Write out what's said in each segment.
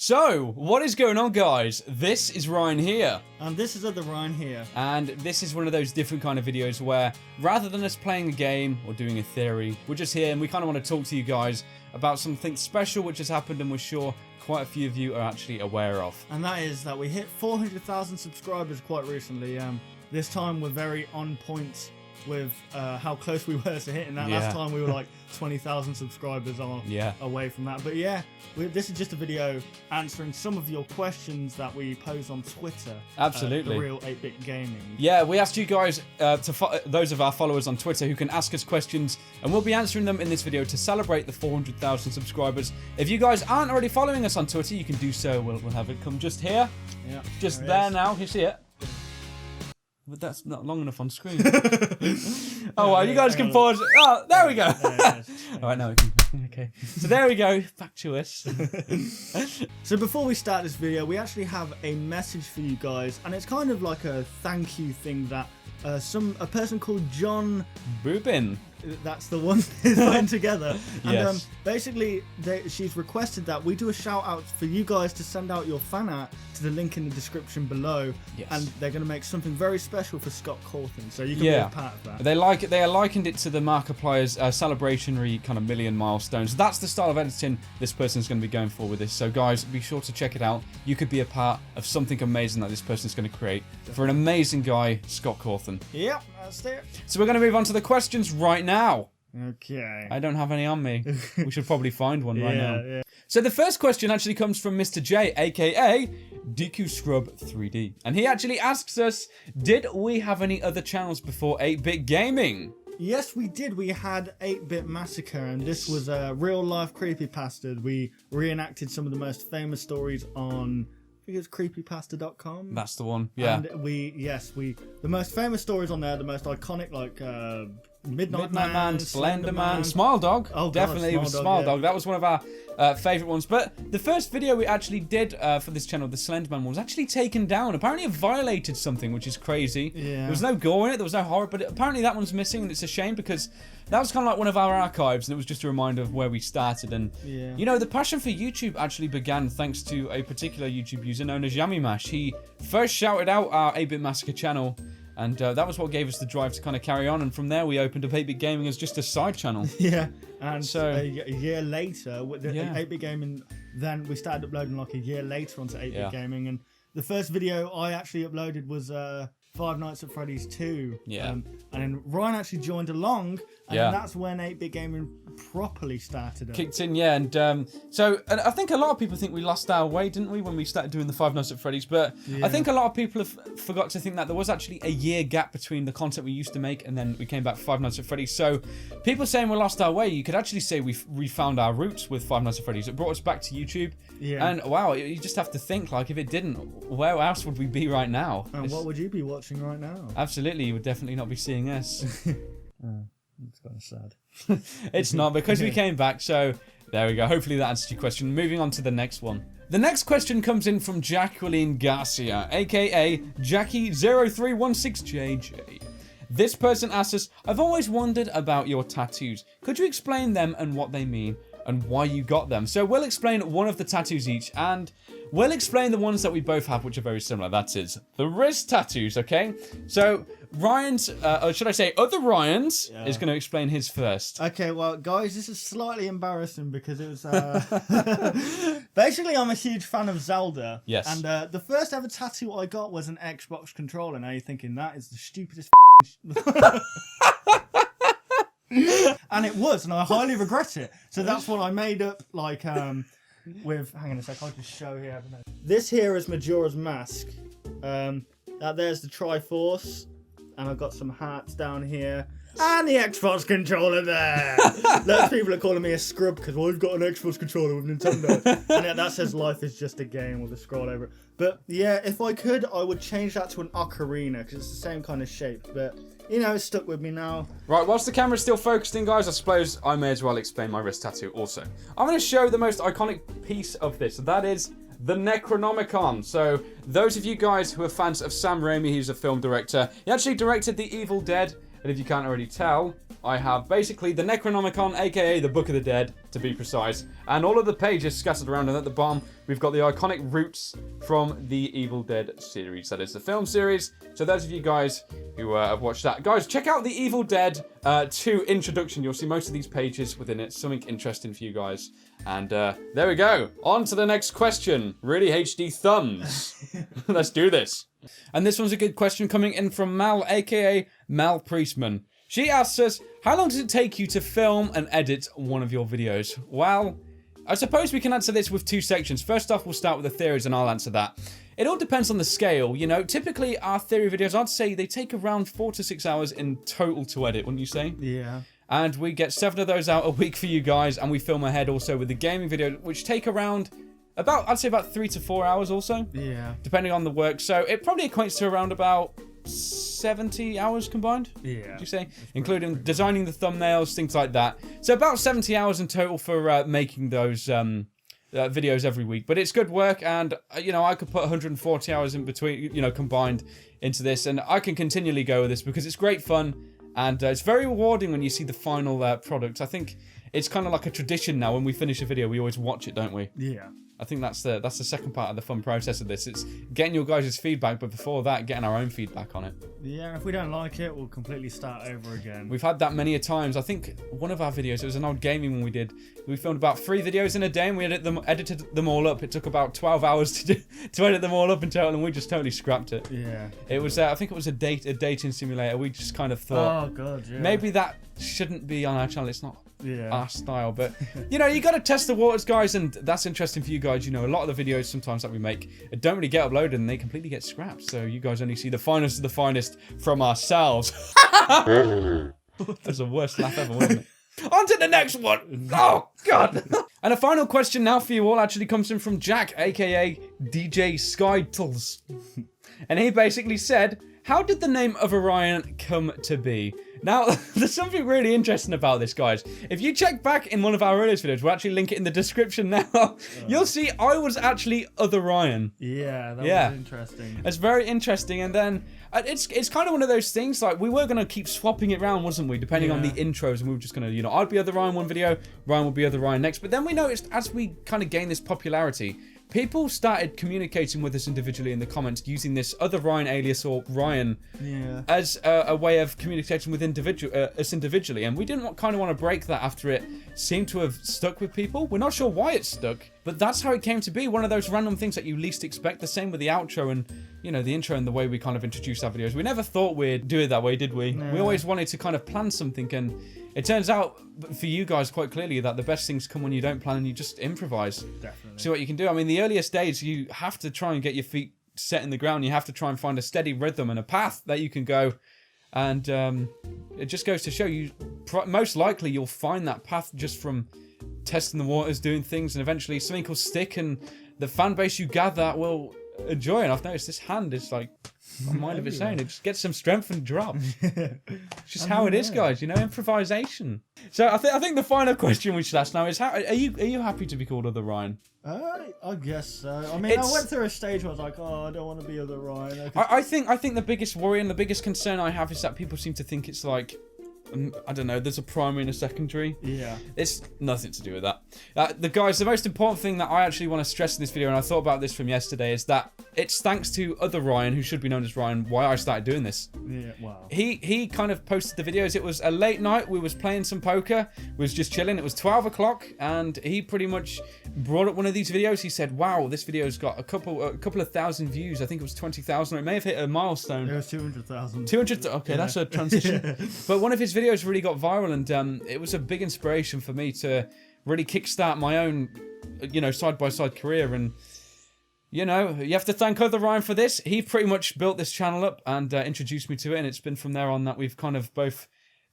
So, what is going on, guys? This is Ryan here. And this is other Ryan here. And this is one of those different kind of videos where, rather than us playing a game or doing a theory, we're just here and we kind of want to talk to you guys about something special which has happened and we're sure quite a few of you are actually aware of. And that is that we hit 400,000 subscribers quite recently. This time we're very on point with how close we were to hitting that. Yeah. Last time we were like 20,000 subscribers away from that. But yeah, this is just a video answering some of your questions that we pose on Twitter. Absolutely. The Real 8-Bit Gaming. Yeah, we asked you guys, those of our followers on Twitter who can ask us questions, and we'll be answering them in this video to celebrate the 400,000 subscribers. If you guys aren't already following us on Twitter, you can do so. We'll have it come just here. Yeah, just there now. You see it? But that's not long enough on screen. Oh, well, you guys can pause. Oh, there we go. All right, now we can. Okay. So there we go. Back to us. So before we start this video, we actually have a message for you guys, and it's kind of like a thank you thing that a person called John Rubin. That's the one is putting together. And Yes. Basically, she's requested that we do a shout out for you guys to send out your fan art to the link in the description below. Yes. And they're going to make something very special for Scott Cawthon. So you can be a part of that. They likened it to the Markiplier's celebrationary kind of million milestones. That's the style of editing this person's going to be going for with this. So guys, be sure to check it out. You could be a part of something amazing that this person's going to create for an amazing guy, Scott Cawthon. Yep, that's it. So we're going to move on to the questions right now. Okay. I don't have any on me. We should probably find one right now. Yeah. So the first question actually comes from Mr. J, aka DQ Scrub 3D. And he actually asks us, did we have any other channels before 8-Bit Gaming? Yes, we did. We had 8-Bit Massacre, and this was a real-life creepypasta. We reenacted some of the most famous stories on, I think it's creepypasta.com. That's the one, yeah. And the most famous stories on there, the most iconic, like Midnight Man, Slender Man, Smile Dog. Oh, God, definitely, it was Smile Dog. That was one of our favourite ones. But the first video we actually did for this channel, the Slender Man one, was actually taken down. Apparently it violated something, which is crazy. Yeah. There was no gore in it, there was no horror, but apparently that one's missing, and it's a shame because that was kind of like one of our archives, and it was just a reminder of where we started. And, you know, the passion for YouTube actually began thanks to a particular YouTube user known as Yummy Mash. He first shouted out our 8-Bit Massacre channel, and that was what gave us the drive to kind of carry on. And from there, we opened up 8-Bit Gaming as just a side channel. Yeah, and so a year later, with the 8-Bit Gaming, then we started uploading like a year later onto 8-Bit Gaming. And the first video I actually uploaded was Five Nights at Freddy's 2. Yeah. And then Ryan actually joined along, and then that's when 8-Bit Gaming properly started up. Kicked in, yeah. And so I think a lot of people think we lost our way, didn't we, when we started doing the Five Nights at Freddy's? But I think a lot of people have forgot to think that there was actually a year gap between the content we used to make and then we came back for Five Nights at Freddy's. So people saying we lost our way, you could actually say we found our roots with Five Nights at Freddy's. It brought us back to YouTube. Yeah. And wow, you just have to think, like, if it didn't, where else would we be right now? And what would you be watching right now? Absolutely, you would definitely not be seeing us. It's kind of sad. It's not, because we came back, so there we go. Hopefully that answers your question. Moving on to the next one. The next question comes in from Jacqueline Garcia, aka Jackie0316JJ. This person asks us, I've always wondered about your tattoos. Could you explain them and what they mean and why you got them? So we'll explain one of the tattoos each, and we'll explain the ones that we both have, which are very similar. That is the wrist tattoos, okay? So Ryan's, or should I say other Ryan's, is going to explain his first. Okay, well, guys, this is slightly embarrassing because it was... basically, I'm a huge fan of Zelda. Yes. And the first ever tattoo I got was an Xbox controller. Now you're thinking, that is the stupidest and it was, and I highly regret it. So that's what I made up, like, with... Hang on a sec, I'll just show here. This here is Majora's Mask. There's the Triforce. And I've got some hearts down here. And the Xbox controller there. Lots of people are calling me a scrub because I've got an Xbox controller with Nintendo. And that says life is just a game with a scroll over it. But yeah, if I could, I would change that to an ocarina because it's the same kind of shape. But, you know, it's stuck with me now. Right, whilst the camera's still focusing, guys, I suppose I may as well explain my wrist tattoo also. I'm going to show the most iconic piece of this. That is the Necronomicon. So those of you guys who are fans of Sam Raimi, he's a film director. He actually directed The Evil Dead. And if you can't already tell, I have basically the Necronomicon, aka the Book of the Dead, to be precise. And all of the pages scattered around, and at the bottom, we've got the iconic roots from the Evil Dead series. That is the film series. So those of you guys who have watched that, guys, check out the Evil Dead 2 introduction. You'll see most of these pages within it. Something interesting for you guys. And there we go. On to the next question. Really HD thumbs. Let's do this. And this one's a good question coming in from Mal, aka Mal Priestman. She asks us, how long does it take you to film and edit one of your videos? Well, I suppose we can answer this with two sections. First off, we'll start with the theories and I'll answer that. It all depends on the scale, you know. Typically, our theory videos, I'd say they take around 4 to 6 hours in total to edit, wouldn't you say? Yeah. And we get 7 of those out a week for you guys, and we film ahead also with the gaming video, which take around I'd say about 3 to 4 hours also. Yeah. Depending on the work. So it probably equates to around about 70 hours combined. Yeah. Would you say? Including designing the thumbnails, things like that. So about 70 hours in total for making those videos every week. But it's good work, and you know, I could put 140 hours in between, you know, combined into this, and I can continually go with this because it's great fun, and it's very rewarding when you see the final product. I think it's kind of like a tradition now. When we finish a video, we always watch it, don't we? Yeah. I think that's the second part of the fun process of this. It's getting your guys' feedback, but before that, getting our own feedback on it. Yeah, if we don't like it, we'll completely start over again. We've had that many a times. I think one of our videos, it was an old gaming one we did. We filmed about 3 videos in a day, and we edited them all up. It took about 12 hours to edit them all up in total, and we just totally scrapped it. Yeah. It was, I think it was a dating simulator. We just kind of thought, oh god, yeah, maybe that shouldn't be on our channel. It's not our style, but you know, you got to test the waters, guys, and that's interesting for you guys. You know, a lot of the videos sometimes that we make don't really get uploaded, and they completely get scrapped, so you guys only see the finest of the finest from ourselves. That's the worst laugh ever, wasn't it? On to the next one. Oh god. And a final question now for you all actually comes in from Jack, aka DJ Skytles. And he basically said, how did the name of Orion come to be? Now, there's something really interesting about this, guys. If you check back in one of our earliest videos, we'll actually link it in the description now. You'll see I was actually Other Ryan. Yeah, that was interesting. It's very interesting, and then it's kind of one of those things, like, we were going to keep swapping it around, wasn't we? Depending on the intros, and we were just going to, you know, I'd be Other Ryan one video, Ryan would be Other Ryan next. But then we noticed, as we kind of gained this popularity, people started communicating with us individually in the comments using this Other Ryan alias or Ryan as a way of communicating with us individually, and we didn't kind of want to break that after it seemed to have stuck with people. We're not sure why it stuck, but that's how it came to be. One of those random things that you least expect. The same with the outro and, you know, the intro and the way we kind of introduced our videos. We never thought we'd do it that way, did we? No. We always wanted to kind of plan something, and it turns out for you guys quite clearly that the best things come when you don't plan and you just improvise. Definitely. See what you can do. I mean, the earliest days, you have to try and get your feet set in the ground. You have to try and find a steady rhythm and a path that you can go. And it just goes to show you, most likely you'll find that path just from testing the waters, doing things, and eventually something will stick, and the fan base you gather will enjoy. And I've noticed this hand is like a mind of its own. It just gets some strength and drops. It's just how it is, guys. You know, improvisation. So I think the final question we should ask now is: how are you happy to be called Other Ryan? I guess so. I mean, I went through a stage where I was like, oh, I don't want to be Other Ryan. I think the biggest worry and the biggest concern I have is that people seem to think it's like, I don't know, there's a primary and a secondary. Yeah. It's nothing to do with that. The most important thing that I actually want to stress in this video, and I thought about this from yesterday, is that it's thanks to Other Ryan, who should be known as Ryan, why I started doing this. Yeah, wow. He kind of posted the videos. It was a late night. We was playing some poker. We was just chilling. It was 12 o'clock, and he pretty much brought up one of these videos. He said, wow, this video's got a couple of thousand views. I think it was 20,000, or it may have hit a milestone. It was 200,000. 200, okay, that's a transition. But one of his videos really got viral, and it was a big inspiration for me to really kickstart my own, you know, side-by-side career. And, you know, you have to thank Other Ryan for this. He pretty much built this channel up and introduced me to it, and it's been from there on that we've kind of both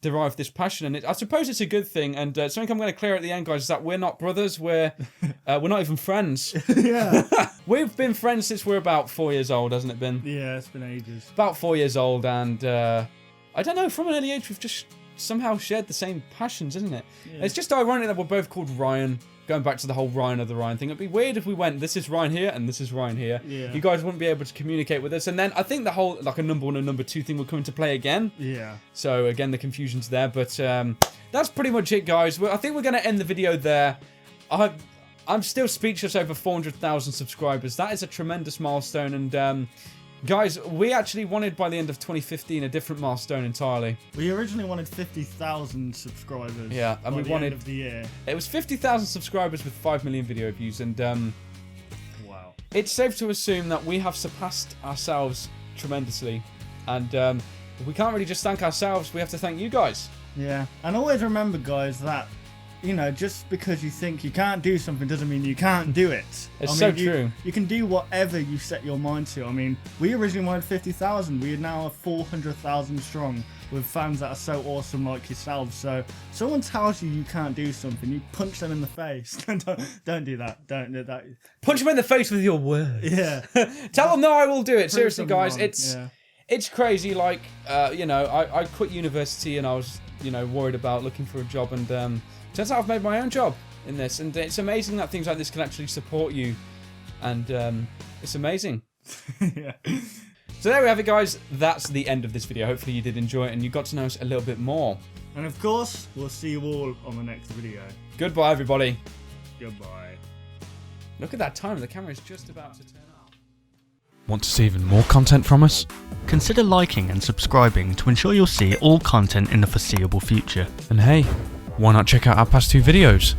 derived this passion. And I suppose it's a good thing. And something I'm going to clear at the end, guys, is that we're not brothers. We're not even friends. Yeah. We've been friends since we're about 4 years old, hasn't it been? Yeah, it's been ages. About 4 years old, and I don't know, from an early age, we've just somehow shared the same passions, isn't it? Yeah. It's just ironic that we're both called Ryan. Going back to the whole Ryan Other Ryan thing, it'd be weird if we went, this is Ryan here and this is Ryan here. Yeah. You guys wouldn't be able to communicate with us, and then I think the whole, like, a number 1 and number 2 thing will come into play again. Yeah. So again, the confusion's there, but that's pretty much it, guys. I think we're going to end the video there. I'm still speechless over 400,000 subscribers. That is a tremendous milestone. And guys, we actually wanted by the end of 2015 a different milestone entirely. We originally wanted 50,000 subscribers. Yeah, and by we the wanted end of the year. It was 50,000 subscribers with 5 million video views, and wow. It's safe to assume that we have surpassed ourselves tremendously, and we can't really just thank ourselves. We have to thank you guys. Yeah, and always remember, guys, that just because you think you can't do something doesn't mean you can't do it. It's so true. You can do whatever you set your mind to. I mean, we originally wanted 50,000. We are now 400,000 strong with fans that are so awesome like yourselves. So, someone tells you can't do something, you punch them in the face. don't do that. Don't do that. Punch them in the face with your words. Yeah. Tell them, no, I will do it. Seriously, them guys, wrong. it's crazy. Like, I quit university and I was, worried about looking for a job, and turns out I've made my own job in this, and it's amazing that things like this can actually support you, and it's amazing. Yeah. So there we have it, guys. That's the end of this video. Hopefully you did enjoy it and you got to know us a little bit more. And of course, we'll see you all on the next video. Goodbye, everybody. Goodbye. Look at that time. The camera is just about to turn off. Want to see even more content from us? Consider liking and subscribing to ensure you'll see all content in the foreseeable future. And hey, why not check out our past 2 videos?